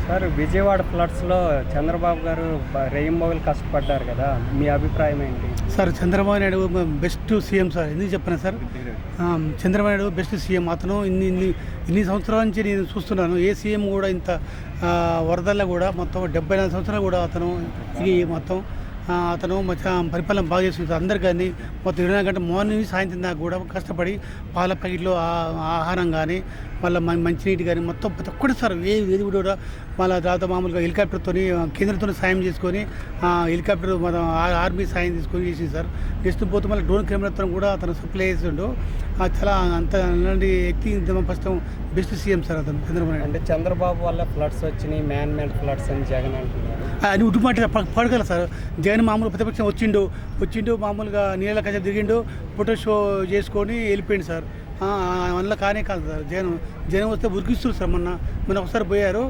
Sir Vijayawada ఫ్లడ్స్లో Chandrababu గారు రెయింబోగులు కష్టపడ్డారు కదా, మీ అభిప్రాయం ఏంటి? Sir Chandrababu Naidu best CM sir. ఎందుకు చెప్పిన sir, Chandrababu Naidu best CM. అతను ఇన్ని సంవత్సరాల నుంచి నేను చూస్తున్నాను. ఏ సీఎం కూడా ఇంత వరదల్లో కూడా మొత్తం 74 సంవత్సరాలు కూడా అతను మొత్తం అతను పరిపాలన బాగా చేస్తుంది. అందరు కానీ మొత్తం 24 గంటల మార్నింగ్ సాయంత్రం దాకా కూడా కష్టపడి పాల ప్యాకెట్లు ఆహారం కానీ మళ్ళీ మంచినీటి కానీ మొత్తం ప్రతి ఒక్కటి సార్ ఏది కూడా మళ్ళీ తర్వాత మామూలుగా హెలికాప్టర్తో కేంద్రంతో సాయం చేసుకొని హెలికాప్టర్ మన ఆర్మీ సాయం తీసుకొని చేసింది సార్. నెక్స్ట్ పోతే మళ్ళీ డ్రోన్ కెమెరాతో కూడా అతను సప్లై చేసిండు. చాలా అంత అలాంటి వ్యక్తి ఫస్ట్ బెస్ట్ సీఎం సార్ అతను చంద్రబాబు నాయుడు. అంటే చంద్రబాబు వల్ల ఫ్లడ్స్ వచ్చినాయి, మ్యాన్ మేడ్ ఫ్లడ్స్ అని జగన్ అంటున్నారు. అని ఉట్టుమాట పడగల సార్. జగన్ మామూలు ప్రతిపక్షం వచ్చిండు మామూలుగా నీళ్ళ కచ్చ దిగిండు, ఫోటో షో చేసుకొని వెళ్ళిపోయింది సార్. అందులో కానే కాదు సార్. జగన్ వస్తే ఉరికిస్తారు సార్. మొన్న ఒకసారి పోయారు.